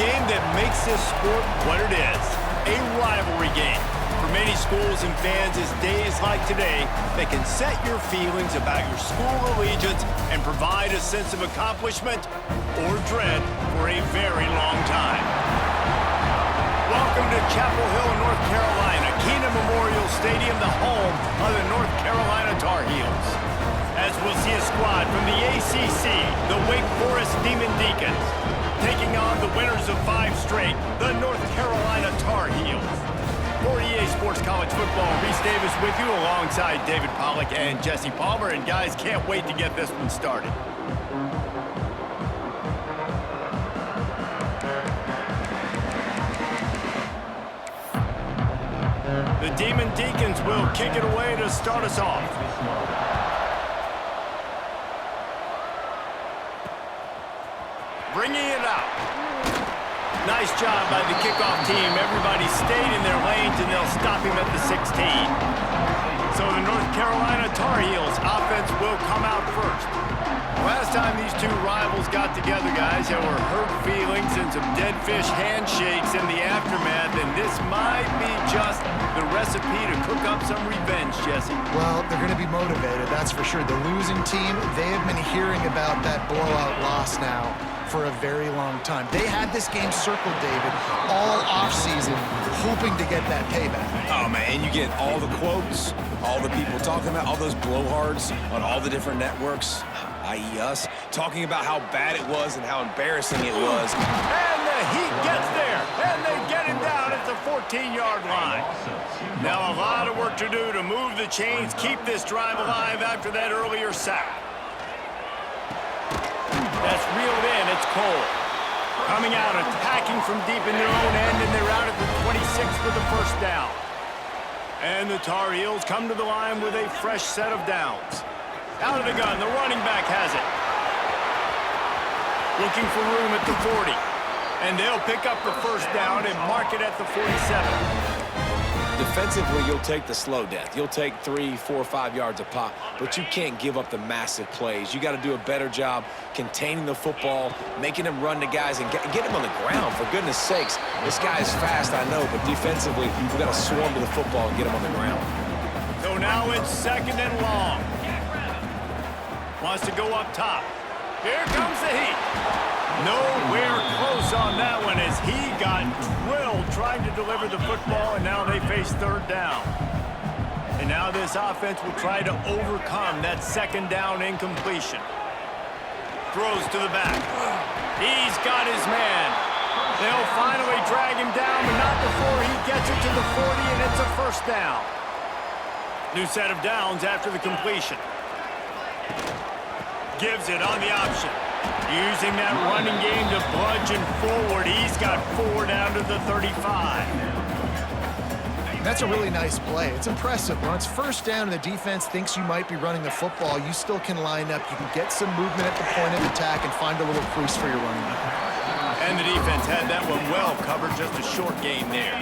game that makes this sport what it is, a rivalry game. For many schools and fans, it's days like today that can set your feelings about your school allegiance and provide a sense of accomplishment or dread for a very long time. Welcome to Chapel Hill, North Carolina, Keenan Memorial Stadium, the home of the North Carolina Tar Heels. As we'll see a squad from the ACC, the Wake Forest Demon Deacons, taking on the winners of 5 straight, the North Carolina Tar Heels. For EA Sports College Football, Reese Davis with you alongside David Pollack and Jesse Palmer. And guys, can't wait to get this one started. The Demon Deacons will kick it away to start us off. Bringing it out. Nice job by the kickoff team. Everybody stayed in their lanes, and they'll stop him at the 16. So the North Carolina Tar Heels offense will come out first. Last time these two rivals got together, guys, there were hurt feelings and some dead fish handshakes in the aftermath, and this might be just the recipe to cook up some revenge, Jesse. Well, they're going to be motivated, that's for sure. The losing team, they have been hearing about that blowout loss now for a very long time. They had this game circled, David, all offseason, hoping to get that payback. Oh, man, and you get all the quotes, all the people talking about, all those blowhards on all the different networks, i.e. us, talking about how bad it was and how embarrassing it was. And the Heat gets there, and they get him down at the 14-yard line. Now a lot of work to do to move the chains, keep this drive alive after that earlier sack. That's reeled in, it's Cole. Coming out, attacking from deep in their own end, and they're out at the 26 for the first down. And the Tar Heels come to the line with a fresh set of downs. Out of the gun, the running back has it. Looking for room at the 40. And they'll pick up the first down and mark it at the 47. Defensively, you'll take the slow death. You'll take 3, 4, 5 yards a pop, but you can't give up the massive plays. You got to do a better job containing the football, making them run to guys, and get them on the ground, for goodness sakes. This guy is fast, I know, but defensively, we've got to swarm to the football and get him on the ground. So now it's 2nd and long. Wants to go up top. Here comes the Heat. Nowhere close on that one as he got drilled trying to deliver the football, and now they face 3rd down. And now this offense will try to overcome that 2nd down incompletion. Throws to the back. He's got his man. They'll finally drag him down, but not before he gets it to the 40, and it's a first down. New set of downs after the completion. Gives it on the option. Using that running game to bludgeon forward. He's got 4 down to the 35. That's a really nice play. It's impressive. When it's first down and the defense thinks you might be running the football, you still can line up. You can get some movement at the point of attack and find a little crease for your running back. And the defense had that one well covered, just a short gain there.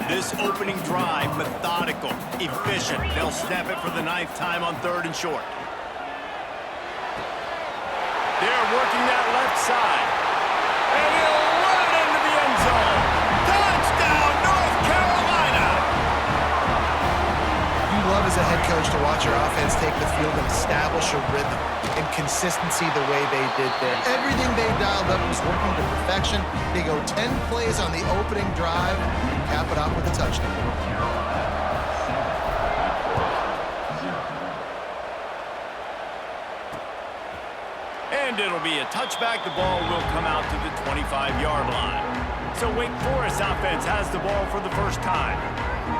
This opening drive, methodical, efficient. They'll snap it for the 9th time on 3rd and short. They're working that left side. And he'll run it into the end zone. Touchdown, North Carolina! You love as a head coach to watch your offense take the field and establish a rhythm and consistency the way they did there. Everything they dialed up was working to perfection. They go 10 plays on the opening drive and cap it off with a touchdown. And it'll be a touchback. The ball will come out to the 25-yard line. So Wake Forest offense has the ball for the first time.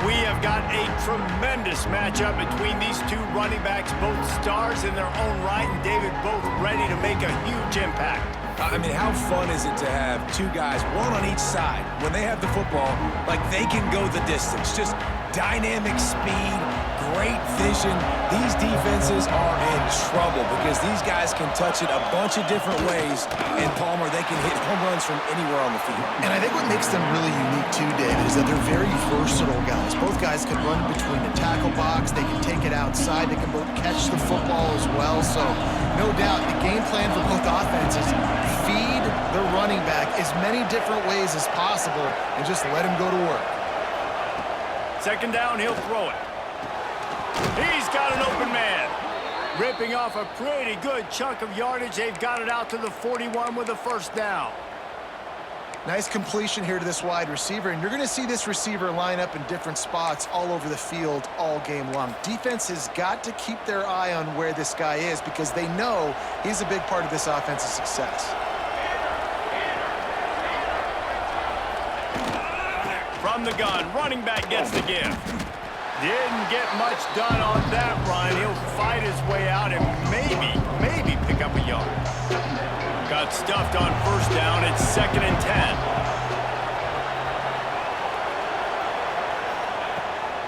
We have got a tremendous matchup between these two running backs, both stars in their own right, and David, both ready to make a huge impact. I mean, how fun is it to have 2 guys, one on each side, when they have the football, like they can go the distance. Just dynamic speed, great vision. These defenses are in trouble because these guys can touch it a bunch of different ways, and Palmer, they can hit home runs from anywhere on the field. And I think what makes them really unique too, David, is that they're very versatile guys. Both guys can run between the tackle box, they can take it outside, they can both catch the football as well. So no doubt the game plan for both offenses, feed the running back as many different ways as possible and just let him go to work. Second down, he'll throw it. He's got an open man. Ripping off a pretty good chunk of yardage. They've got it out to the 41 with a first down. Nice completion here to this wide receiver, and you're going to see this receiver line up in different spots all over the field all game long. Defense has got to keep their eye on where this guy is because they know he's a big part of this offense's success. From the gun, running back gets the give. Didn't get much done on that run. He'll fight his way out and maybe pick up a yard. Got stuffed on first down. It's 2nd and 10.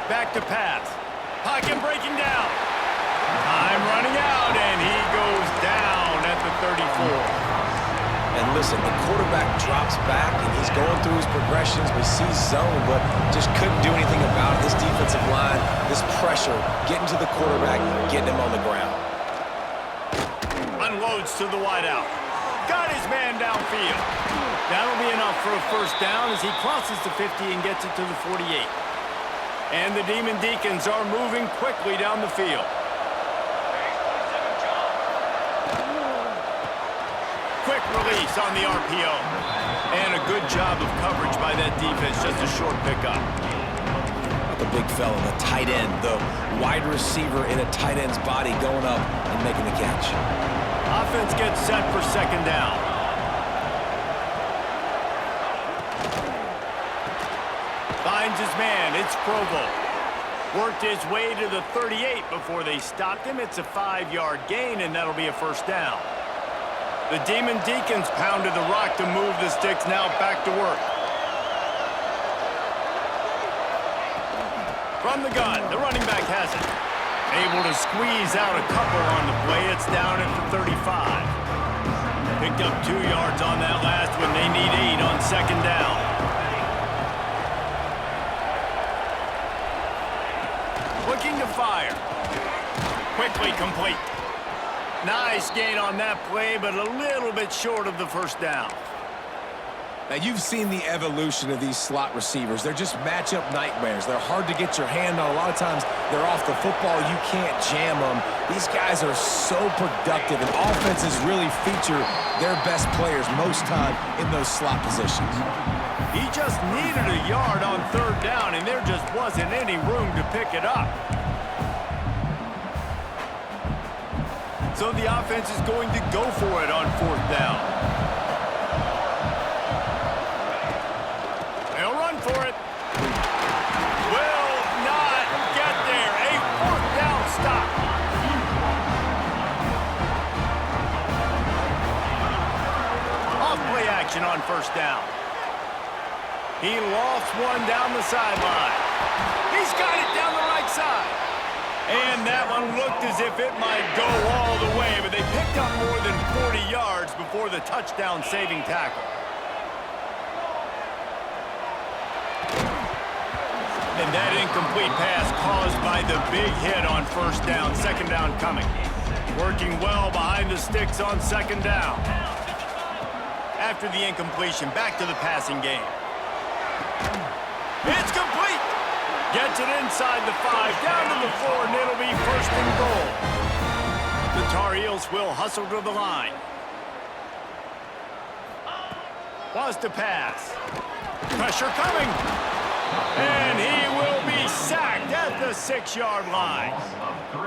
Back to pass. Pocket breaking down. Time running out, and he goes down at the 34. And listen, the quarterback drops back, and he's going through his progressions. We see zone, but just couldn't do anything about it. This defensive line, this pressure, getting to the quarterback, getting him on the ground. Unloads to the wideout. Got his man downfield. That'll be enough for a first down as he crosses the 50 and gets it to the 48. And the Demon Deacons are moving quickly down the field. Quick release on the RPO. And a good job of coverage by that defense, just a short pickup. The big fella, the tight end, the wide receiver in a tight end's body going up and making the catch. Offense gets set for second down. Finds his man. It's Provo. Worked his way to the 38 before they stopped him. It's a 5-yard gain, and that'll be a first down. The Demon Deacons pounded the rock to move the sticks. Now back to work. From the gun, the running back has it. Able to squeeze out a couple on the play. It's down at the 35. Picked up 2 yards on that last one. They need 8 on second down. Looking to fire. Quickly complete. Nice gain on that play, but a little bit short of the first down. Now, you've seen the evolution of these slot receivers. They're just matchup nightmares. They're hard to get your hand on. A lot of times, they're off the football. You can't jam them. These guys are so productive, and offenses really feature their best players most time in those slot positions. He just needed a yard on third down, and there just wasn't any room to pick it up. So the offense is going to go for it on fourth down. They'll run for it. Will not get there. A fourth down stop. Off play action on first down. He lofts one down the sideline. He's got it down the right side. And that one looked as if it might go all the way, but they picked up more than 40 yards before the touchdown-saving tackle. And that incomplete pass caused by the big hit on first down. Second down coming. Working well behind the sticks on second down. After the incompletion, back to the passing game. It's complete. Gets it inside the 5, down to the 4, and it'll be first and goal. The Tar Heels will hustle to the line. Wants to pass. Pressure coming. And he will be sacked at the 6-yard line.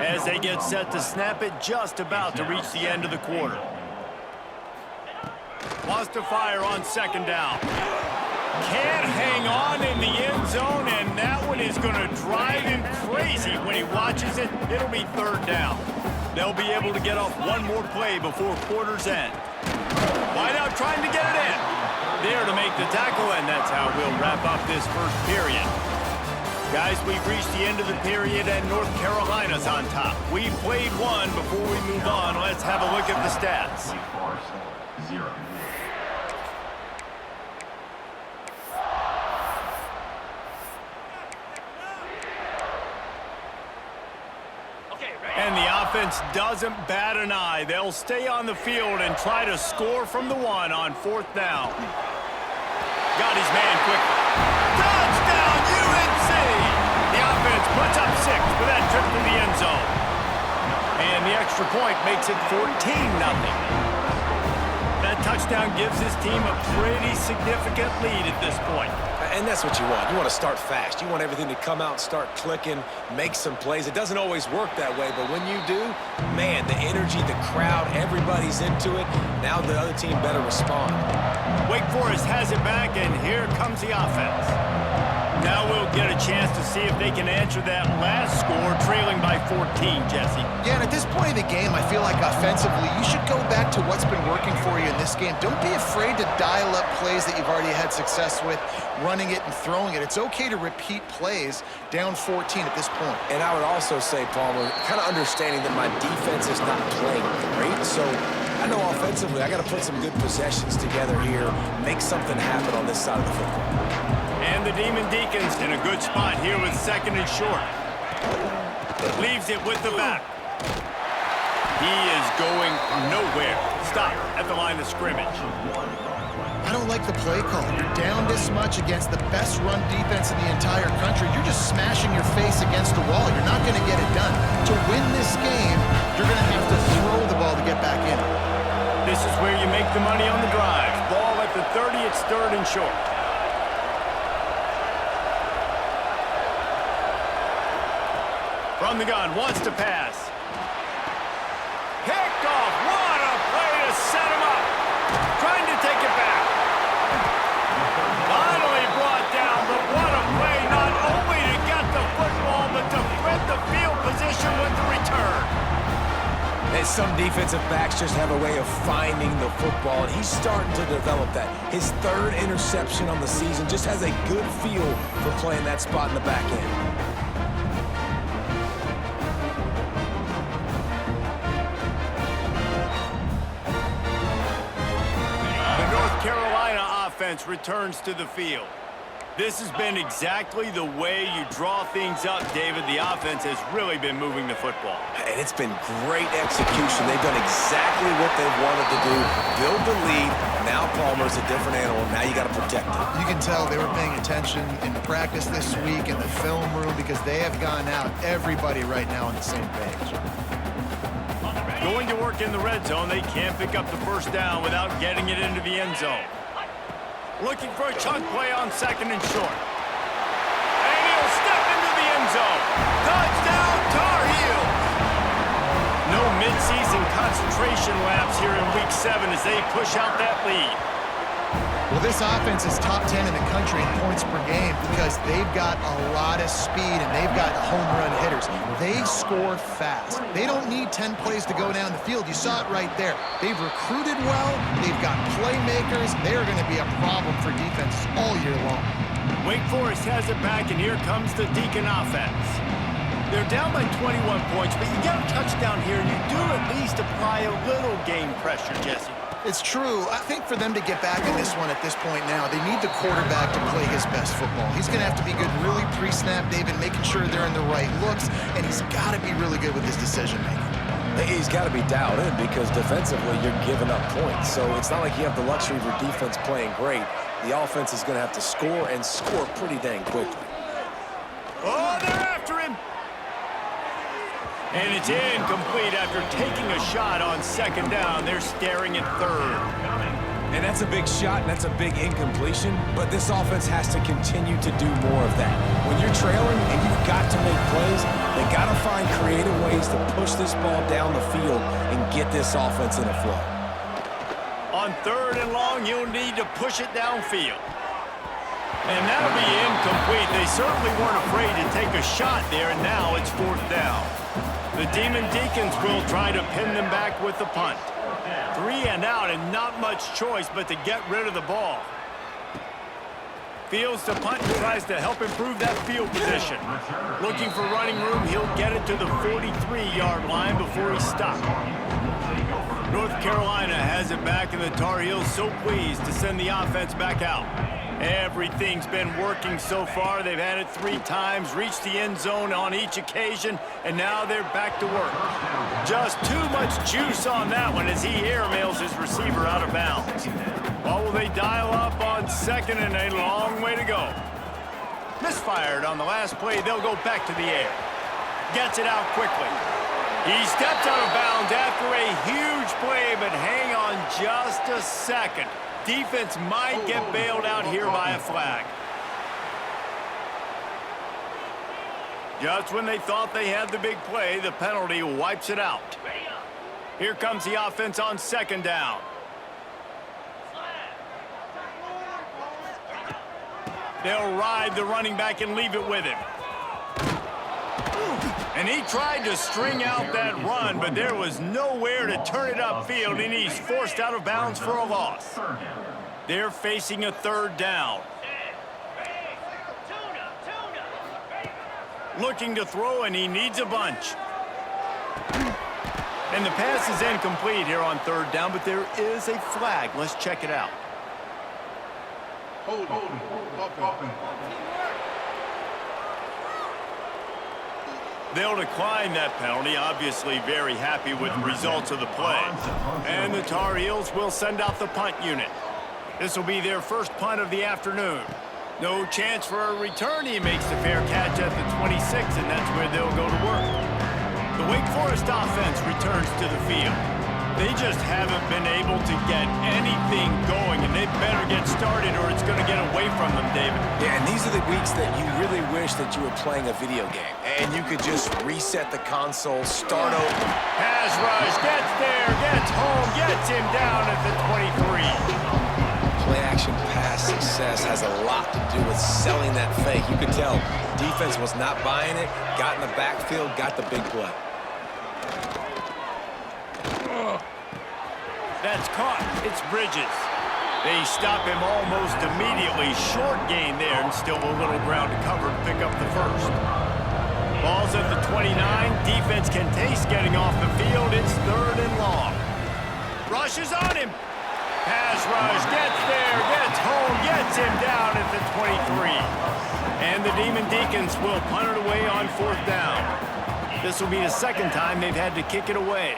As they get set to snap it, just about to reach the end of the quarter. Wants to fire on second down. Can't hang on in the end zone, and that one is going to drive him crazy when he watches it. It'll be third down. They'll be able to get off one more play before quarter's end. Wideout trying to get it in. There to make the tackle, and that's how we'll wrap up this first period. Guys, we've reached the end of the period, and North Carolina's on top. We've played one. Before we move on, let's have a look at the stats. 0. And the offense doesn't bat an eye. They'll stay on the field and try to score from the 1 on 4th down. Got his man quickly. Touchdown, UNC! The offense puts up 6 with that trip to the end zone. And the extra point makes it 14-0. That touchdown gives his team a pretty significant lead at this point. And that's what you want. You want to start fast. You want everything to come out and start clicking, make some plays. It doesn't always work that way, but when you do, man, the energy, the crowd, everybody's into it. Now the other team better respond. Wake Forest has it back, and here comes the offense. Now we'll get a chance to see if they can answer that last score, trailing by 14, Jesse. Yeah, and at this point in the game, I feel like offensively, you should go back to what's been working for you in this game. Don't be afraid to dial up plays that you've already had success with, running it and throwing it. It's okay to repeat plays down 14 at this point. And I would also say, Palmer, kind of understanding that my defense is not playing great, so I know offensively I got to put some good possessions together here, make something happen on this side of the football. And the Demon Deacons in a good spot here with 2nd and short. Leaves it with the back. He is going nowhere. Stop at the line of scrimmage. I don't like the play call. You're down this much against the best run defense in the entire country. You're just smashing your face against the wall. You're not going to get it done. To win this game, you're going to have to throw the ball to get back in. This is where you make the money on the drive. Ball at the 30, it's 3rd and short. From the gun, wants to pass. Picked off. What a play to set him up. Trying to take it back. Finally brought down, but what a play not only to get the football, but to win the field position with the return. And some defensive backs just have a way of finding the football, and he's starting to develop that. His 3rd interception on the season, just has a good feel for playing that spot in the back end. Carolina offense returns to the field. This has been exactly the way you draw things up, David. The offense has really been moving the football. And it's been great execution. They've done exactly what they've wanted to do. Build the lead. Now Palmer's a different animal. Now you got to protect him. You can tell they were paying attention in practice this week in the film room because they have gone out, everybody right now on the same page. Going to work in the red zone, they can't pick up the 1st down without getting it into the end zone. Looking for a chunk play on 2nd and short. And he'll step into the end zone. Touchdown, Tar Heels! No midseason concentration laps here in Week 7 as they push out that lead. Well, this offense is top 10 in the country in points per game because they've got a lot of speed and they've got home run hitters. They score fast. They don't need 10 plays to go down the field. You saw it right there. They've recruited well. They've got playmakers. They're going to be a problem for defenses all year long. Wake Forest has it back, and here comes the Deacon offense. They're down by 21 points, but you get a touchdown here, and you do at least apply a little game pressure, Jesse. It's true. I think for them to get back in this one at this point now, they need the quarterback to play his best football. He's going to have to be good really pre-snap, David, making sure they're in the right looks, and he's got to be really good with his decision-making. He's got to be dialed in because defensively you're giving up points. So it's not like you have the luxury of your defense playing great. The offense is going to have to score and score pretty dang quickly. Oh, they're after him. And it's incomplete after taking a shot on 2nd down. They're staring at 3rd. And that's a big shot, and that's a big incompletion, but this offense has to continue to do more of that. When you're trailing and you've got to make plays, they got to find creative ways to push this ball down the field and get this offense in a flow. On 3rd and long, you'll need to push it downfield. And that'll be incomplete. They certainly weren't afraid to take a shot there, and now it's 4th down. The Demon Deacons will try to pin them back with the punt. 3 and out, and not much choice but to get rid of the ball. Fields the punt and tries to help improve that field position. Looking for running room, he'll get it to the 43-yard line before he stopped. North Carolina has it back, and the Tar Heels so pleased to send the offense back out. Everything's been working so far. They've had it 3 times, reached the end zone on each occasion, and now they're back to work. Just too much juice on that one as he airmails his receiver out of bounds. Well, will they dial up on second, and a long way to go. Misfired on the last play. They'll go back to the air. Gets it out quickly. He steps out of bounds after a huge play, but hang on just a second. Defense might get bailed out here by a flag. Just when they thought they had the big play, the penalty wipes it out. Here comes the offense on second down. They'll ride the running back and leave it with him. And he tried to string out that run, but there was nowhere to turn it upfield, and he's forced out of bounds for a loss. They're facing a third down. Looking to throw, and he needs a bunch. And the pass is incomplete here on third down, but there is a flag. Let's check it out. Hold on. They'll decline that penalty, obviously very happy with the results of the play. And the Tar Heels will send out the punt unit. This will be their first punt of the afternoon. No chance for a return. He makes the fair catch at the 26, and that's where they'll go to work. The Wake Forest offense returns to the field. They just haven't been able to get anything going, and they better get started or it's going to get away from them, David. Yeah, and these are the weeks that you really wish that you were playing a video game, and you could just reset the console, start over. Pass rush, gets there, gets home, gets him down at the 23. Play-action pass success has a lot to do with selling that fake. You could tell defense was not buying it, got in the backfield, got the big play. That's caught. It's Bridges. They stop him almost immediately. Short gain there, and still a little ground to cover to pick up the first. Ball's at the 29. Defense can taste getting off the field. It's third and long. Rushes on him. Pass rush. Gets there. Gets home. Gets him down at the 23. And the Demon Deacons will punt it away on fourth down. This will be the second time they've had to kick it away.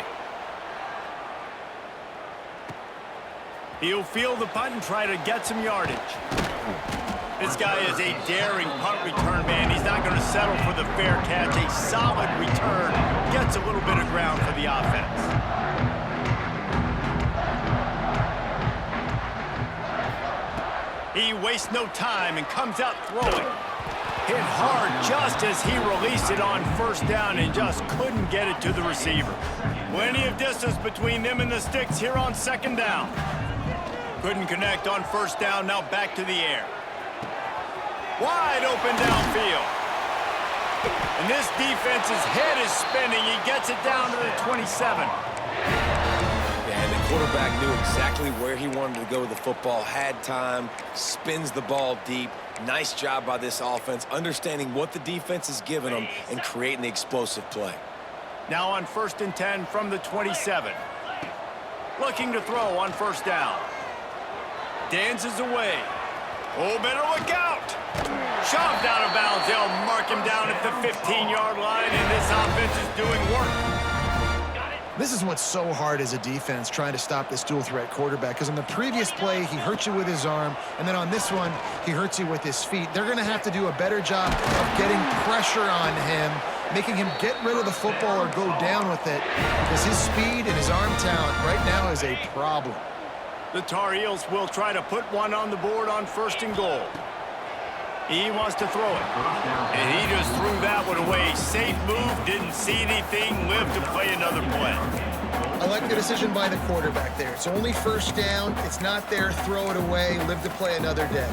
He'll field the punt and try to get some yardage. This guy is a daring punt return man. He's not going to settle for the fair catch. A solid return. Gets a little bit of ground for the offense. He wastes no time and comes out throwing. Hit hard just as he released it on first down and just couldn't get it to the receiver. Plenty of distance between them and the sticks here on second down. Couldn't connect on first down, now back to the air. Wide open downfield. And this defense's head is spinning. He gets it down to the 27. And the quarterback knew exactly where he wanted to go with the football, had time, spins the ball deep. Nice job by this offense, understanding what the defense is giving them and creating the explosive play. Now on first and 10 from the 27. Looking to throw on first down. Dances away. Oh, better look out. Shoved out of bounds. They'll mark him down at the 15-yard line, and this offense is doing work. This is what's so hard as a defense, trying to stop this dual-threat quarterback, because on the previous play, he hurt you with his arm, and then on this one, he hurts you with his feet. They're going to have to do a better job of getting pressure on him, making him get rid of the football or go down with it, because his speed and his arm talent right now is a problem. The Tar Heels will try to put one on the board on first and goal. He wants to throw it. And he just threw that one away. Safe move, didn't see anything, lived to play another play. I like the decision by the quarterback there. It's only first down. It's not there. Throw it away. Live to play another day.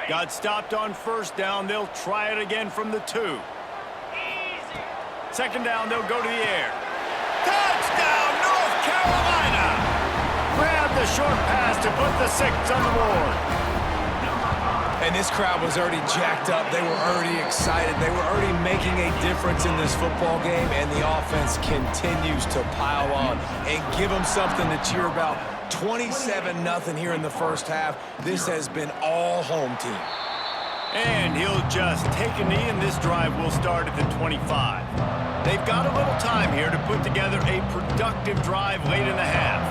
Got stopped on first down. They'll try it again from the 2. Second down, they'll go to the air. Touchdown, North Carolina! Grab the short pass to put the 6 on the board. And this crowd was already jacked up. They were already excited. They were already making a difference in this football game, and the offense continues to pile on and give them something to cheer about. 27-0 here in the first half. This has been all home team. And he'll just take a knee, and this drive will start at the 25. They've got a little time here to put together a productive drive late in the half.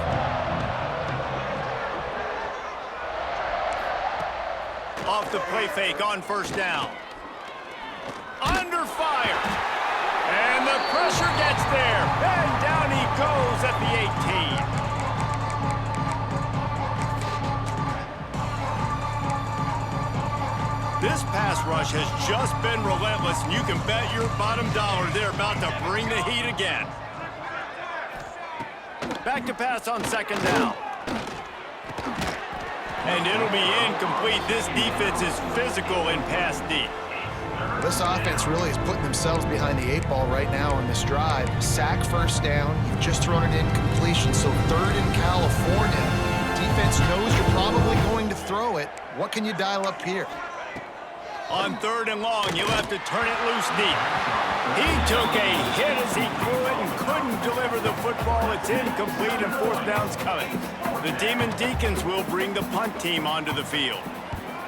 Off the play fake on first down. Under fire. And the pressure gets there. And down he goes at the 18. This pass rush has just been relentless, and you can bet your bottom dollar they're about to bring the heat again. Back to pass on second down. And it'll be incomplete. This defense is physical in pass deep. This offense really is putting themselves behind the 8 ball right now on this drive. Sack first down. You've just thrown an incompletion, so third in California. Defense knows you're probably going to throw it. What can you dial up here? On third and long, you'll have to turn it loose deep. He took a hit as he threw it and couldn't deliver the football. It's incomplete and fourth down's coming. The Demon Deacons will bring the punt team onto the field.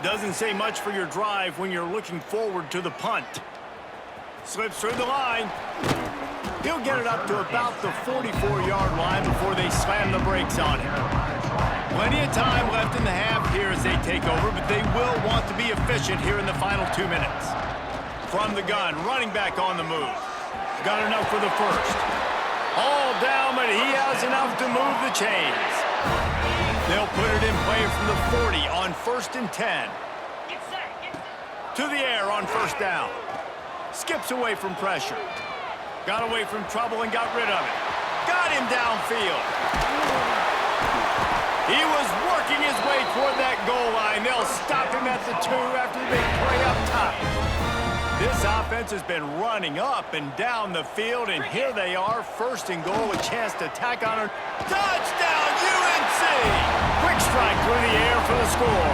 Doesn't say much for your drive when you're looking forward to the punt. Slips through the line. He'll get it up to about the 44-yard line before they slam the brakes on him. Plenty of time left in the half here as they take over, but they will want to be efficient here in the final 2 minutes. From the gun, running back on the move. Got enough for the first. All down, but he has enough to move the chains. They'll put it in play from the 40 on first and 10. To the air on first down. Skips away from pressure. Got away from trouble and got rid of it. Got him downfield. He was working his way toward that goal line. They'll stop him at the 2 after the big play up top. This offense has been running up and down the field, and here they are, first and goal, a chance to tack on her. Touchdown, UNC! Quick strike through the air for the score.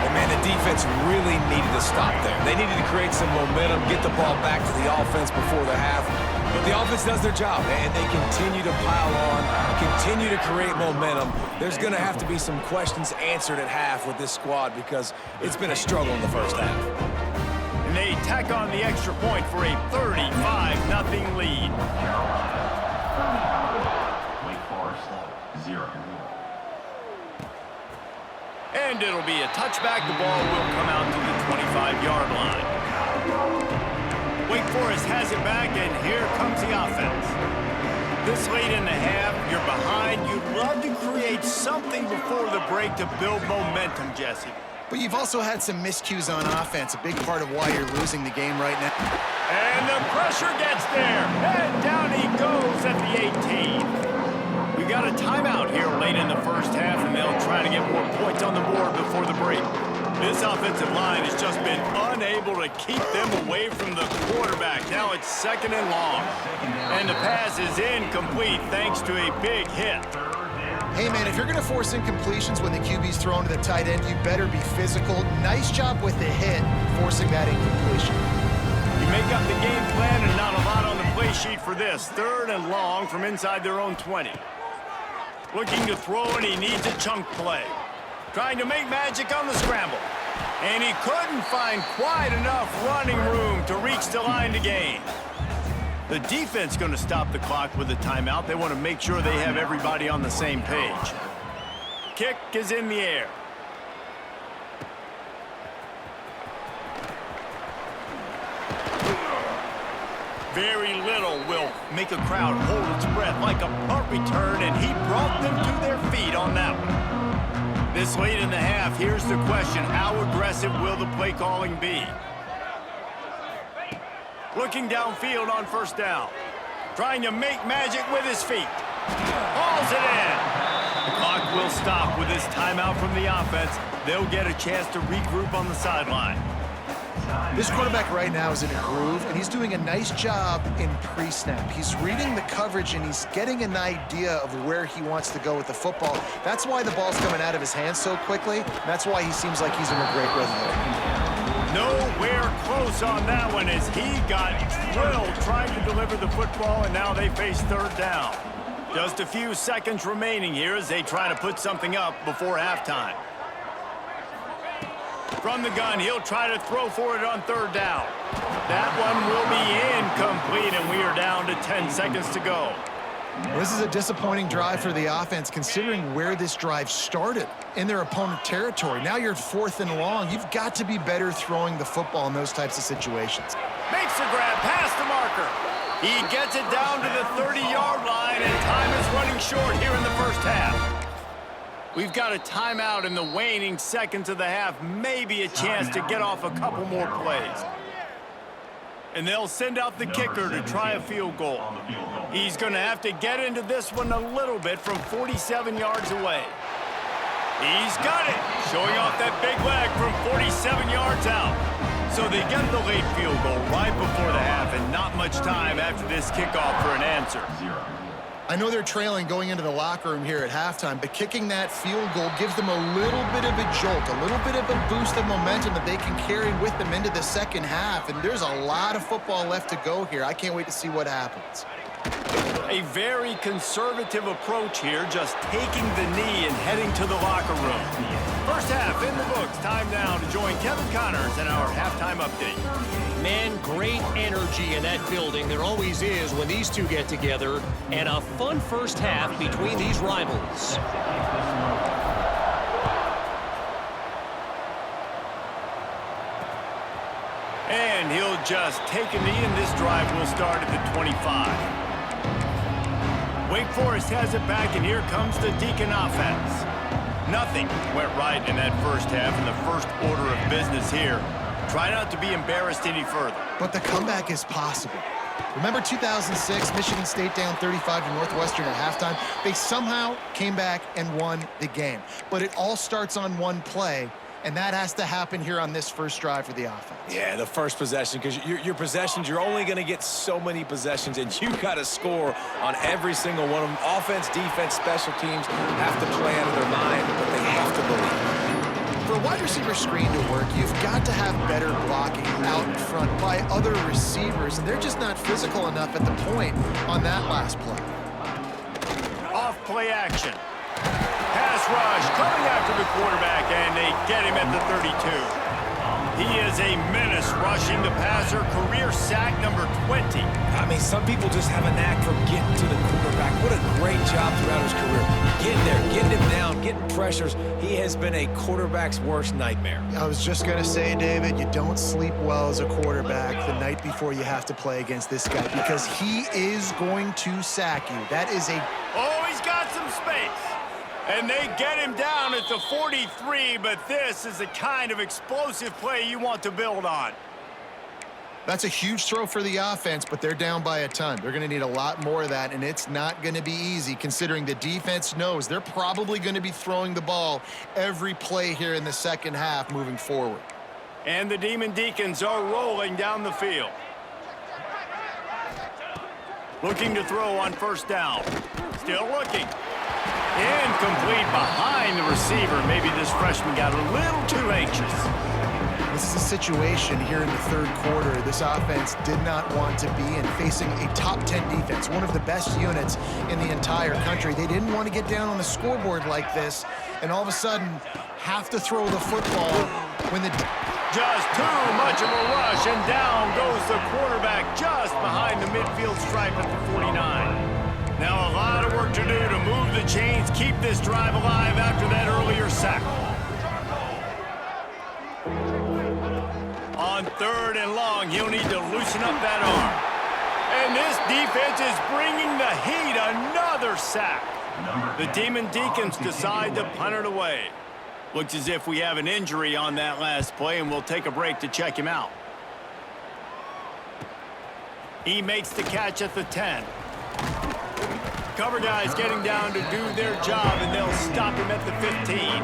And man, the defense really needed to stop there. They needed to create some momentum, get the ball back to the offense before the half. But the offense does their job, and they continue to pile on, continue to create momentum. There's going to have to be some questions answered at half with this squad because it's been a struggle in the first half. And they tack on the extra point for a 35-0 lead. Wake Forest 0. And it'll be a touchback. The ball will come out to the 25-yard line. Wake Forest has it back, and here comes the offense. This late in the half, you're behind. You'd love to create something before the break to build momentum, Jesse. But you've also had some miscues on offense, a big part of why you're losing the game right now. And the pressure gets there, and down he goes at the 18. We got a timeout here late in the first half, and they'll try to get more points on the board before the break. This offensive line has just been unable to keep them away from the quarterback. Now it's second and long. And the pass is incomplete thanks to a big hit. Hey, man, if you're going to force incompletions when the QB's thrown to the tight end, you better be physical. Nice job with the hit, forcing that incompletion. You make up the game plan and not a lot on the play sheet for this. Third and long from inside their own 20. Looking to throw, and he needs a chunk play. Trying to make magic on the scramble. And he couldn't find quite enough running room to reach the line to gain. The defense going to stop the clock with a timeout. They want to make sure they have everybody on the same page. Kick is in the air. Very little will make a crowd hold its breath like a punt return, and he brought them to their feet on that one. This late in the half, here's the question. How aggressive will the play calling be? Looking downfield on first down. Trying to make magic with his feet. Hauls it in. The clock will stop with this timeout from the offense. They'll get a chance to regroup on the sideline. This quarterback right now is in a groove, and he's doing a nice job in pre-snap. He's reading the coverage, and he's getting an idea of where he wants to go with the football. That's why the ball's coming out of his hands so quickly. That's why he seems like he's in a great rhythm. Nowhere close on that one as he got drilled trying to deliver the football, and now they face third down. Just a few seconds remaining here as they try to put something up before halftime. From the gun, he'll try to throw for it on third down. That one will be incomplete, and we are down to 10 seconds to go. This is a disappointing drive for the offense, considering where this drive started, in their opponent territory. Now you're 4th and long. You've got to be better throwing the football in those types of situations. Makes the grab past the marker. He gets it down to the 30-yard line, and time is running short here in the first half. We've got a timeout in the waning seconds of the half, maybe a chance to get off a couple more plays. And they'll send out the kicker to try a field goal. He's going to have to get into this one a little bit from 47 yards away. He's got it, showing off that big leg from 47 yards out. So they get the late field goal right before the half, and not much time after this kickoff for an answer. I know they're trailing going into the locker room here at halftime, but kicking that field goal gives them a little bit of a jolt, a little bit of a boost of momentum that they can carry with them into the second half. And there's a lot of football left to go here. I can't wait to see what happens. A very conservative approach here, just taking the knee and heading to the locker room. First half in the books. Time now to join Kevin Connors in our halftime update. Man, great energy in that building. There always is when these two get together. And a fun first half between these rivals. And he'll just take a knee, and this drive will start at the 25. Wake Forest has it back, and here comes the Deacon offense. Nothing went right in that first half, in the first order of business here. Try not to be embarrassed any further. But the comeback is possible. Remember 2006, Michigan State down 35 to Northwestern at halftime? They somehow came back and won the game. But it all starts on one play, and that has to happen here on this first drive for the offense. Yeah, the first possession, because your possessions, you're only going to get so many possessions, and you got to score on every single one of them. Offense, defense, special teams have to play out of their mind, but they have to believe. For a wide receiver screen to work, you've got to have better blocking out in front by other receivers, and they're just not physical enough at the point on that last play. Off play action. Pass rush coming after the quarterback, and they get him at the 32. He is a menace rushing the passer, career sack number 20. I mean, some people just have a knack for getting to the quarterback. What a great job throughout his career. Getting there, getting him down, getting pressures. He has been a quarterback's worst nightmare. I was just going to say, David, you don't sleep well as a quarterback the night before you have to play against this guy, because he is going to sack you. That is a... Oh, he's got some space. And they get him down at the 43, but this is the kind of explosive play you want to build on. That's a huge throw for the offense, but they're down by a ton. They're going to need a lot more of that, and it's not going to be easy considering the defense knows they're probably going to be throwing the ball every play here in the second half moving forward. And the Demon Deacons are rolling down the field. Looking to throw on first down. Still looking. Incomplete behind the receiver. Maybe this freshman got a little too anxious. This is a situation here in the third quarter this offense did not want to be in, facing a top 10 defense, one of the best units in the entire country. They didn't want to get down on the scoreboard like this and all of a sudden have to throw the football when the... Just too much of a rush, and down goes the quarterback just behind the midfield stripe at the 49. Now a lot of work to do to move the chains, keep this drive alive after that earlier sack. On third and long, he'll need to loosen up that arm. And this defense is bringing the heat. Another sack. The Demon Deacons decide to punt it away. Looks as if we have an injury on that last play, and we'll take a break to check him out. He makes the catch at the 10. Cover guys getting down to do their job, and they'll stop him at the 15.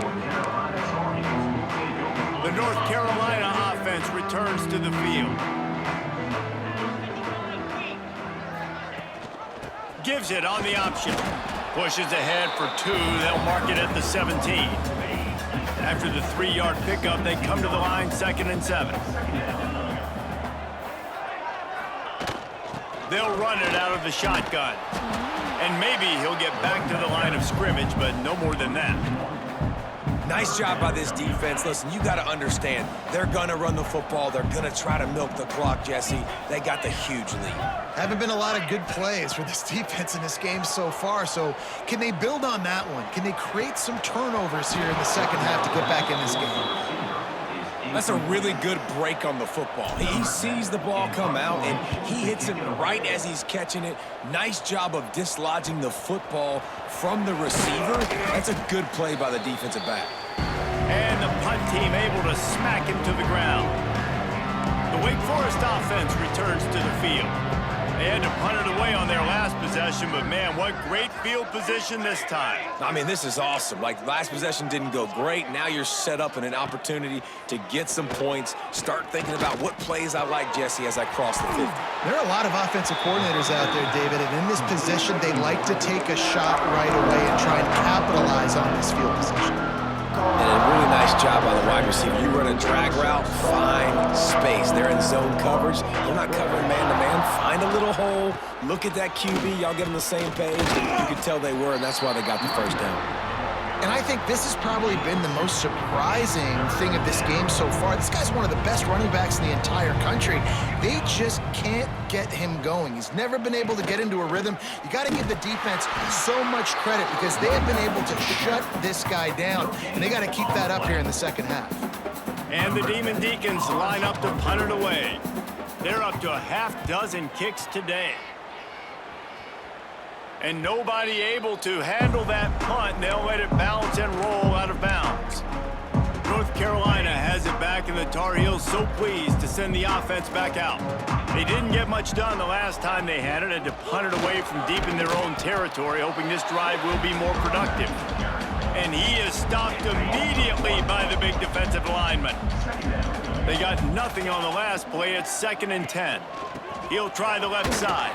The North Carolina offense returns to the field. Gives it on the option. Pushes ahead for 2. They'll mark it at the 17. After the 3-yard pickup, they come to the line 2nd and 7. They'll run it out of the shotgun. And maybe he'll get back to the line of scrimmage, but no more than that. Nice job by this defense. Listen, you got to understand, they're going to run the football. They're going to try to milk the clock, Jesse. They got the huge lead. Haven't been a lot of good plays for this defense in this game so far, so can they build on that one? Can they create some turnovers here in the second half to get back in this game? That's a really good break on the football. He sees the ball come out, and he hits it right as he's catching it. Nice job of dislodging the football from the receiver. That's a good play by the defensive back. And the punt team able to smack him to the ground. The Wake Forest offense returns to the field. They had to punt it away on their last possession, but man, what great field position this time. I mean, this is awesome. Like, last possession didn't go great. Now you're set up in an opportunity to get some points. Start thinking about what plays I like, Jesse, as I cross the 50. There are a lot of offensive coordinators out there, David, and in this position, they like to take a shot right away and try and capitalize on this field position. And a really nice job by the wide receiver. You run a drag route, find space. They're in zone coverage. They're not covering man-to-man. Find a little hole. Look at that QB. Y'all get on the same page. You could tell they were, and that's why they got the first down. And I think this has probably been the most surprising thing of this game so far. This guy's one of the best running backs in the entire country. They just can't get him going. He's never been able to get into a rhythm. You got to give the defense so much credit because they have been able to shut this guy down, and they got to keep that up here in the second half. And the Demon Deacons line up to punt it away. They're up to a half-dozen kicks today. And nobody able to handle that punt, and they'll let it bounce and roll out of bounds. North Carolina has it back, and the Tar Heels so pleased to send the offense back out. They didn't get much done the last time they had it, and to punt it away from deep in their own territory, hoping this drive will be more productive. And he is stopped immediately by the big defensive lineman. They got nothing on the last play. It's 2nd and 10. He'll try the left side.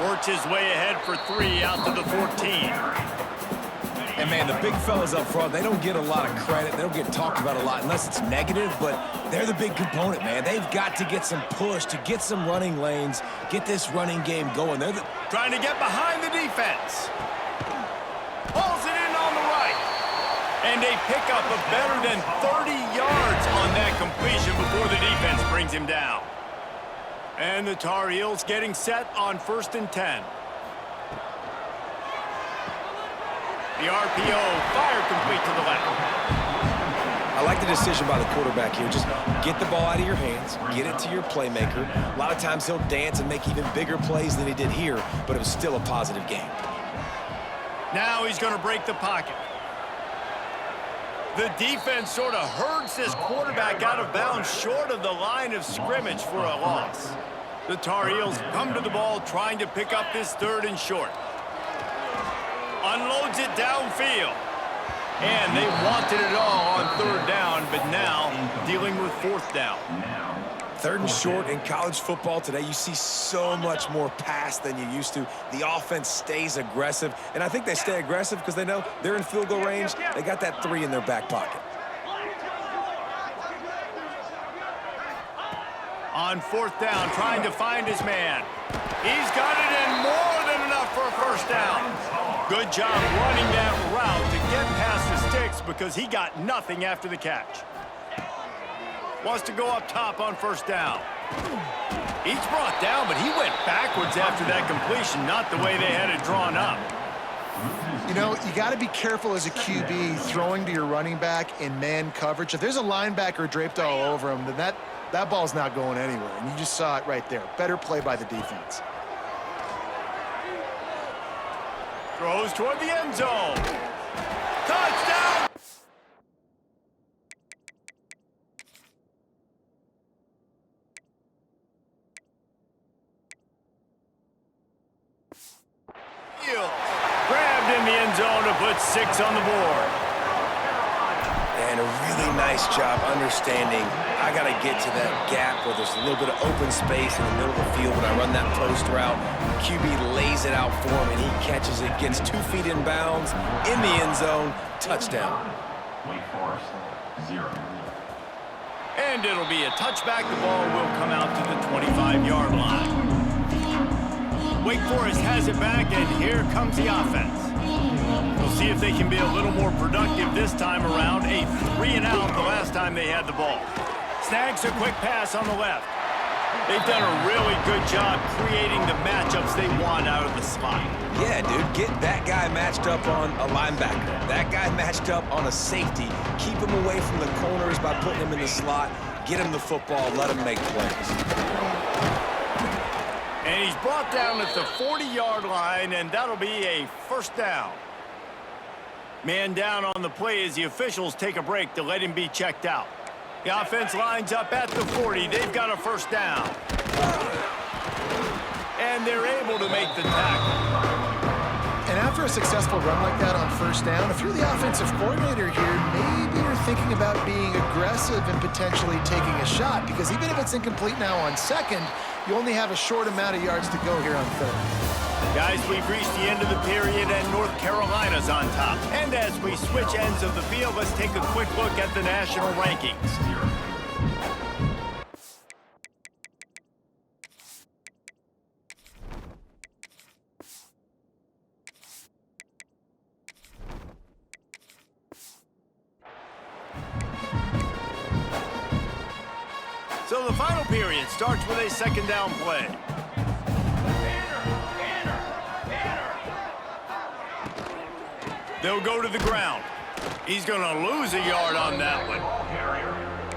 Works his way ahead for 3 out to the 14. And, man, the big fellas up front, they don't get a lot of credit. They don't get talked about a lot unless it's negative, but they're the big component, man. They've got to get some push, to get some running lanes, get this running game going. They're trying to get behind the defense. Pulls it in on the right. And a pickup of better than 30 yards on that completion before the defense brings him down. And the Tar Heels getting set on 1st and 10. The RPO fire complete to the left. I like the decision by the quarterback here. Just get the ball out of your hands, get it to your playmaker. A lot of times he'll dance and make even bigger plays than he did here, but it was still a positive game. Now he's going to break the pocket. The defense sort of herds this quarterback out of bounds short of the line of scrimmage for a loss. The Tar Heels come to the ball trying to pick up this 3rd and short. Unloads it downfield. And they wanted it all on 3rd down, but now dealing with 4th down. 3rd and short in college football today, you see so much more pass than you used to. The offense stays aggressive, and I think they stay aggressive because they know they're in field goal range. They got that 3 in their back pocket. On 4th down, trying to find his man. He's got it in more than enough for a 1st down. Good job running that route to get past the sticks because he got nothing after the catch. Wants to go up top on 1st down. He's brought down, but he went backwards after that completion, not the way they had it drawn up. You know, you got to be careful as a QB throwing to your running back in man coverage. If there's a linebacker draped all over him, then that ball's not going anywhere, and you just saw it right there. Better play by the defense. Throws toward the end zone. Touchdown! Grabbed in the end zone to put 6 on the board. And a really nice job understanding I got to get to that gap where there's a little bit of open space in the middle of the field when I run that post route. QB lays it out for him, and he catches it, gets 2 feet in bounds, in the end zone, touchdown. Wake Forest, 0. And it'll be a touchback. The ball will come out to the 25-yard line. Wake Forest has it back, and here comes the offense. We'll see if they can be a little more productive this time around. A 3-and-out the last time they had the ball. Snags a quick pass on the left. They've done a really good job creating the matchups they want out of the slot. Yeah, dude, get that guy matched up on a linebacker. That guy matched up on a safety. Keep him away from the corners by putting him in the slot. Get him the football. Let him make plays. And he's brought down at the 40-yard line, and that'll be a first down. Man down on the play as the officials take a break to let him be checked out. The offense lines up at the 40. They've got a first down. And they're able to make the tackle. And after a successful run like that on first down, if you're the offensive coordinator here, maybe you're thinking about being aggressive and potentially taking a shot, because even if it's incomplete now on second, you only have a short amount of yards to go here on third. Guys, we've reached the end of the period, and North Carolina's on top. And as we switch ends of the field, let's take a quick look at the national rankings. So the final period starts with a second down play. They'll go to the ground. He's going to lose a yard on that one.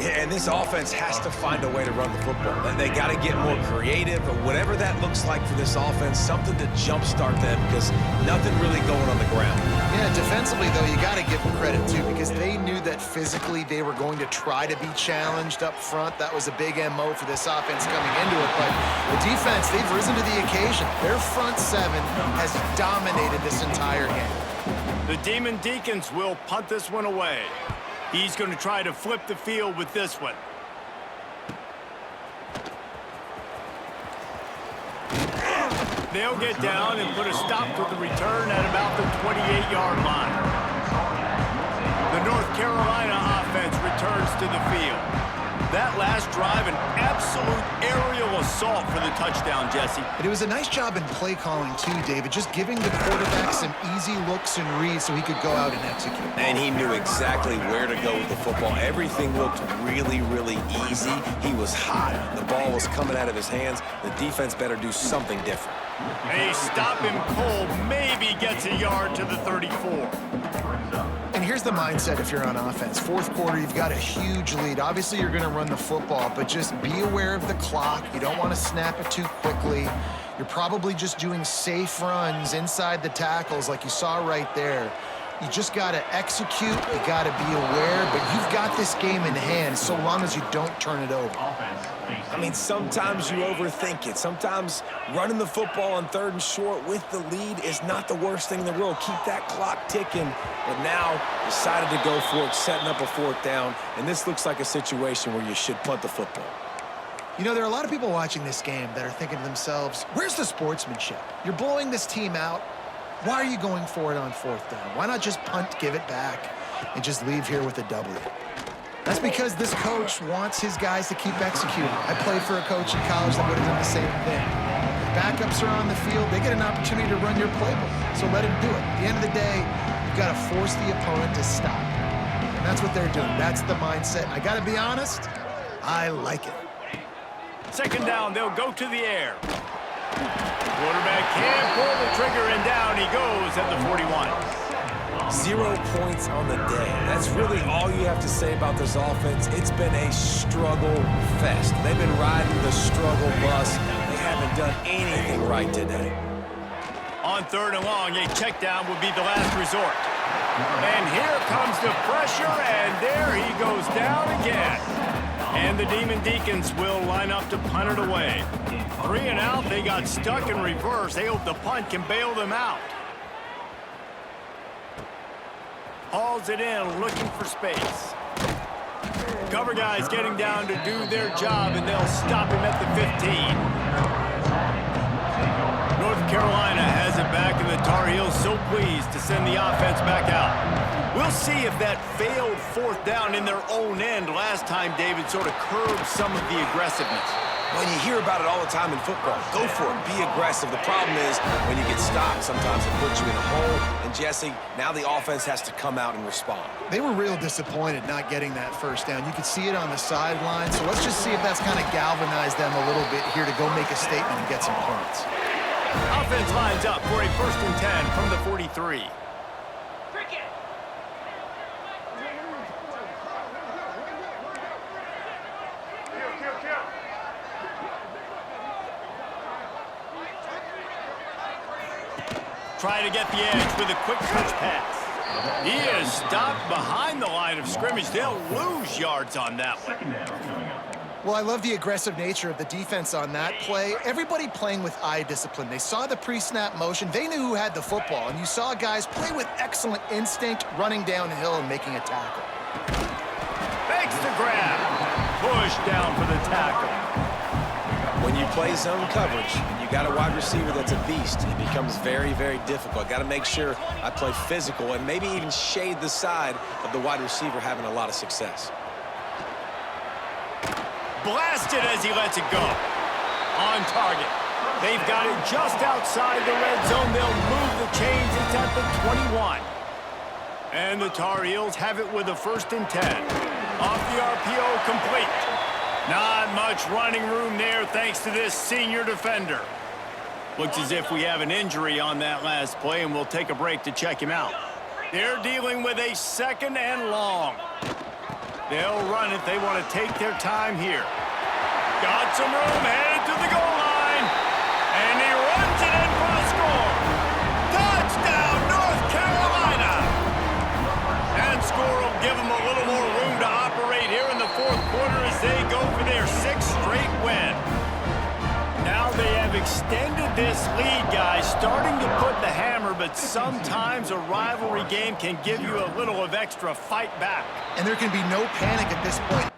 Yeah, and this offense has to find a way to run the football. They got to get more creative, or whatever that looks like for this offense, something to jumpstart them, because nothing really going on the ground. Yeah, defensively, though, you got to give them credit, too, because they knew that physically they were going to try to be challenged up front. That was a big MO for this offense coming into it. But the defense, they've risen to the occasion. Their front seven has dominated this entire game. The Demon Deacons will punt this one away. He's going to try to flip the field with this one. They'll get down and put a stop to the return at about the 28-yard line. The North Carolina offense returns to the field. That last drive, an absolute aerial assault for the touchdown, Jesse. But it was a nice job in play calling, too, David, just giving the quarterback some easy looks and reads so he could go out and execute. And he knew exactly where to go with the football. Everything looked really, really easy. He was hot. The ball was coming out of his hands. The defense better do something different. A stop him cold, maybe gets a yard to the 34. And here's the mindset if you're on offense. Fourth quarter, you've got a huge lead. Obviously, you're going to run the football, but just be aware of the clock. You don't want to snap it too quickly. You're probably just doing safe runs inside the tackles like you saw right there. You just got to execute. You got to be aware, but you've got this game in hand so long as you don't turn it over. I mean, sometimes you overthink it. Sometimes running the football on third and short with the lead is not the worst thing in the world. Keep that clock ticking. But now, decided to go for it, setting up a fourth down. And this looks like a situation where you should punt the football. You know, there are a lot of people watching this game that are thinking to themselves, where's the sportsmanship? You're blowing this team out. Why are you going for it on fourth down? Why not just punt, give it back, and just leave here with a W? That's because this coach wants his guys to keep executing. I played for a coach in college that would have done the same thing. Backups are on the field. They get an opportunity to run your playbook, so let him do it. At the end of the day, you've got to force the opponent to stop. And that's what they're doing. That's the mindset. I got to be honest, I like it. Second down, they'll go to the air. Quarterback can't pull the trigger, and down he goes at the 41. 0 points on the day. That's really all you have to say about this offense. It's been a struggle fest. They've been riding the struggle bus. They haven't done anything right today. On third and long, a check down would be the last resort. And here comes the pressure, and there he goes down again. And the Demon Deacons will line up to punt it away. 3 and out, they got stuck in reverse. They hope the punt can bail them out. Hauls it in, looking for space. Cover guys getting down to do their job, and they'll stop him at the 15. North Carolina has it back, and the Tar Heels so pleased to send the offense back out. We'll see if that failed fourth down in their own end last time, David, sort of curbed some of the aggressiveness. Well, you hear about it all the time in football. Go for it. Be aggressive. The problem is when you get stopped, sometimes it puts you in a hole. And, Jesse, now the offense has to come out and respond. They were real disappointed not getting that first down. You could see it on the sideline. So let's just see if that's kind of galvanized them a little bit here to go make a statement and get some points. Offense lines up for a 1st and 10 from the 43. Try to get the edge with a quick switch pass. He is stopped behind the line of scrimmage. They'll lose yards on that one. Well, I love the aggressive nature of the defense on that play. Everybody playing with eye discipline. They saw the pre-snap motion. They knew who had the football. And you saw guys play with excellent instinct, running downhill and making a tackle. Makes the grab. Push down for the tackle. When you play zone coverage and you got a wide receiver that's a beast, it becomes very, very difficult. Got to make sure I play physical and maybe even shade the side of the wide receiver having a lot of success. Blasted as he lets it go. On target. They've got it just outside the red zone. They'll move the chains. It's at the 21. And the Tar Heels have it with a 1st and 10. Off the RPO, complete. Not much running room there thanks to this senior defender. Looks as if we have an injury on that last play, and we'll take a break to check him out. They're dealing with a 2nd and long. They'll run it. They want to take their time here. Got some room, headed to the goal line. And he runs it in for a score. Touchdown, North Carolina. That score will give them a little more room to operate here in the 4th quarter as they go for their 6th straight win. Now they have extended this lead, guys, starting to put the hammer, but sometimes a rivalry game can give you a little of extra fight back. And there can be no panic at this point.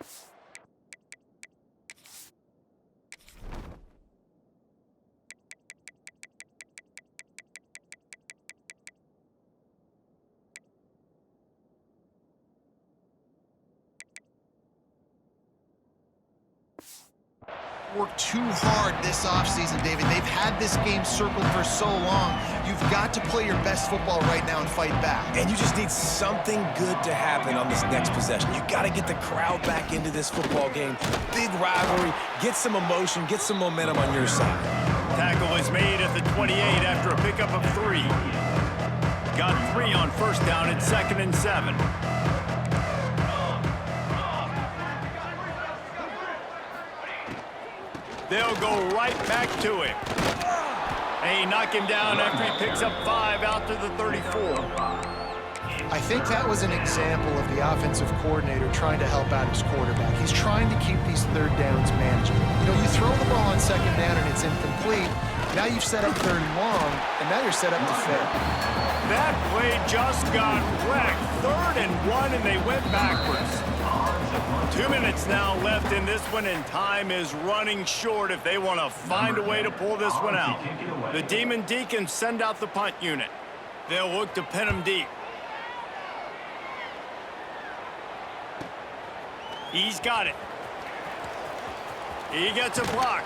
Worked too hard this offseason, David. They've had this game circled for so long. You've got to play your best football right now and fight back. And you just need something good to happen on this next possession. You got to get the crowd back into this football game. Big rivalry. Get some emotion. Get some momentum on your side. Tackle is made at the 28 after a pickup of 3. Got 3 on 1st down at 2nd and 7. They'll go right back to him. They knock him down after he picks up 5 out to the 34. I think that was an example of the offensive coordinator trying to help out his quarterback. He's trying to keep these 3rd downs manageable. You know, you throw the ball on 2nd down and it's incomplete. Now you've set up 3rd and long, and now you're set up to fail. That play just got wrecked. 3rd and 1, and they went backwards. 2 minutes now left in this one, and time is running short if they want to find a way to pull this one out. The Demon Deacons send out the punt unit. They'll look to pin him deep. He's got it. He gets a block.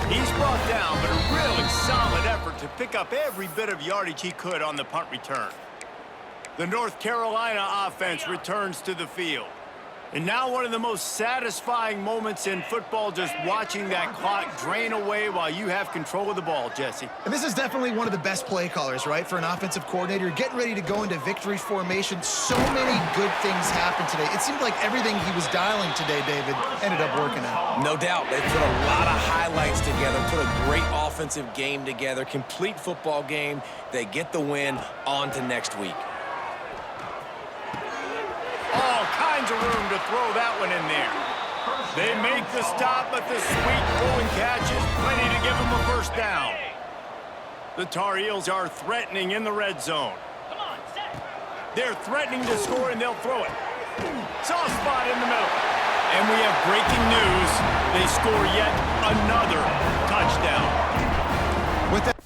He's brought down, but a really solid effort to pick up every bit of yardage he could on the punt return. The North Carolina offense returns to the field. And now one of the most satisfying moments in football, just watching that clock drain away while you have control of the ball, Jesse. And this is definitely one of the best play callers, right, for an offensive coordinator. Getting ready to go into victory formation. So many good things happened today. It seemed like everything he was dialing today, David, ended up working out. No doubt. They put a lot of highlights together, put a great offensive game together, complete football game. They get the win. On to next week. All kinds of room to throw that one in there. They make the stop, but the sweet throwing catch is plenty to give them a first down. The Tar Heels are threatening in the red zone. They're threatening to score, and they'll throw it. Soft spot in the middle. And we have breaking news. They score yet another touchdown. With that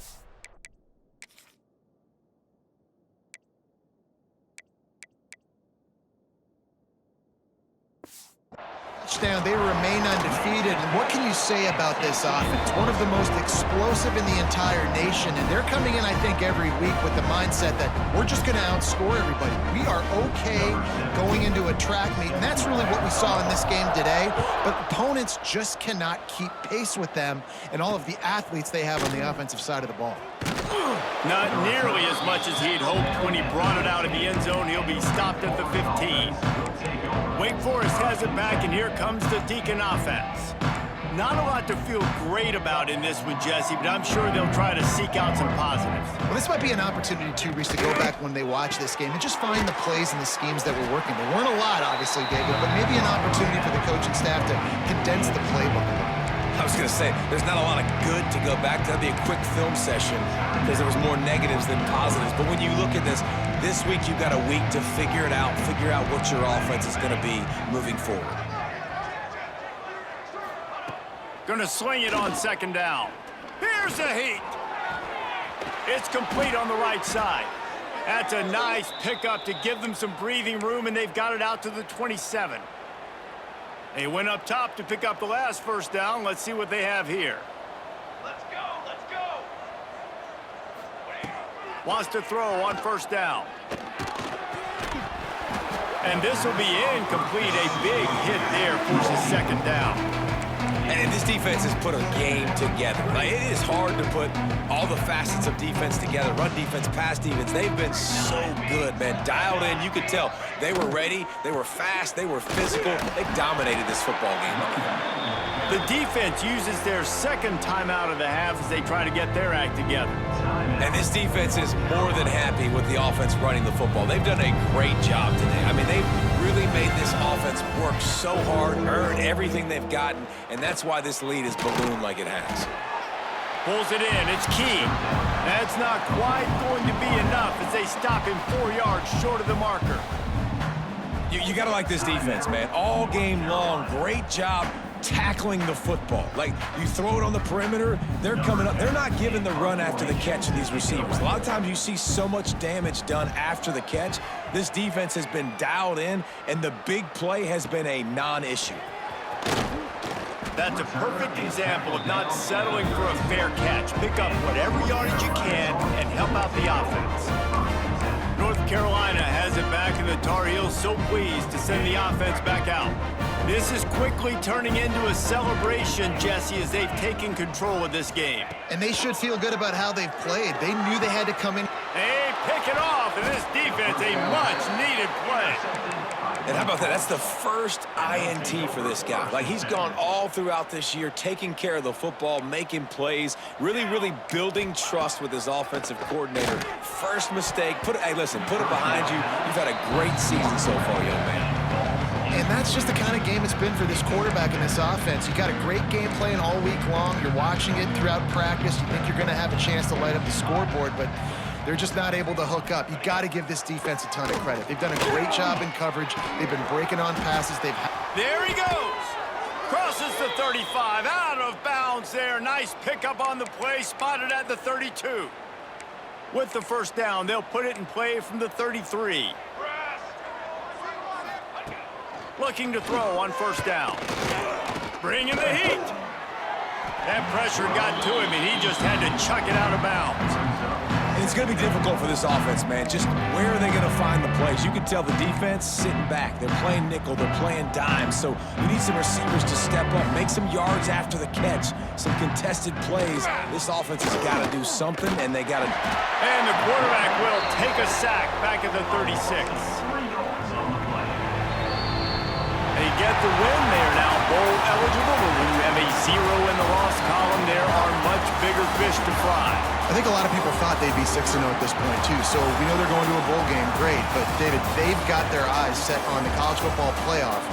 touchdown, they remain undefeated. And what can you say about this offense? One of the most explosive in the entire nation, and they're coming in, I think, every week with the mindset that we're just going to outscore everybody. We are okay going into a track meet, and that's really what we saw in this game today. But opponents just cannot keep pace with them and all of the athletes they have on the offensive side of the ball. Not nearly as much as he'd hoped when he brought it out of the end zone. He'll be stopped at the 15. Wake Forest has it back, and here comes the Deacon offense. Not a lot to feel great about in this one, Jesse, but I'm sure they'll try to seek out some positives. Well, this might be an opportunity, too, Reese, to go back when they watch this game and just find the plays and the schemes that were working. There weren't a lot, obviously, David, but maybe an opportunity for the coaching staff to condense the playbook a little. I was going to say, there's not a lot of good to go back to. That'd be a quick film session because there was more negatives than positives. But when you look at this week you've got a week to figure it out, figure out what your offense is going to be moving forward. Going to sling it on second down. Here's the heat. It's complete on the right side. That's a nice pickup to give them some breathing room, and they've got it out to the 27. They went up top to pick up the last first down. Let's see what they have here. Let's go, let's go. Wants to throw on first down. And this will be incomplete. A big hit there forces second down. And this defense has put a game together. Like, it is hard to put all the facets of defense together. Run defense, pass defense. They've been so good, man. Dialed in. You could tell they were ready. They were fast. They were physical. They dominated this football game. The defense uses their second timeout of the half as they try to get their act together. And this defense is more than happy with the offense running the football. They've done a great job today. I mean, they've really made this offense work so hard, earn everything they've gotten, and that's why this lead is ballooned like it has. Pulls it in. It's key. That's not quite going to be enough as they stop him 4 yards short of the marker. You got to like this defense, man. All game long, great job tackling the football. Like, you throw it on the perimeter, they're coming up. They're not giving the run after the catch to these receivers. A lot of times you see so much damage done after the catch. This defense has been dialed in, and the big play has been a non-issue. That's a perfect example of not settling for a fair catch. Pick up whatever yardage you can and help out the offense. North Carolina has it back, and the Tar Heels so pleased to send the offense back out. This is quickly turning into a celebration, Jesse, as they've taken control of this game. And they should feel good about how they've played. They knew they had to come in. They pick it off, and this defense, a much-needed play. And how about that? That's the first INT for this guy. Like, he's gone all throughout this year, taking care of the football, making plays, really building trust with his offensive coordinator. First mistake, hey, listen, put it behind you. You've had a great season so far, young man. And that's just the kind of game it's been for this quarterback and this offense. You got a great game plan all week long. You're watching it throughout practice. You think you're going to have a chance to light up the scoreboard, but they're just not able to hook up. You got to give this defense a ton of credit. They've done a great job in coverage. They've been breaking on passes. There he goes. Crosses the 35. Out of bounds there. Nice pickup on the play. Spotted at the 32. With the first down, they'll put it in play from the 33. Looking to throw on first down. Bringing the heat. That pressure got to him, and he just had to chuck it out of bounds. And it's going to be difficult for this offense, man. Just where are they going to find the plays? You can tell the defense sitting back. They're playing nickel. They're playing dime. So you need some receivers to step up, make some yards after the catch, some contested plays. This offense has got to do something, and they got to. And the quarterback will take a sack back at the 36. They get the win. They are now bowl eligible. When you have a 0 in the loss column, there are much bigger fish to fry. I think a lot of people thought they'd be 6-0 at this point, too. So we know they're going to a bowl game. Great. But, David, they've got their eyes set on the college football playoff.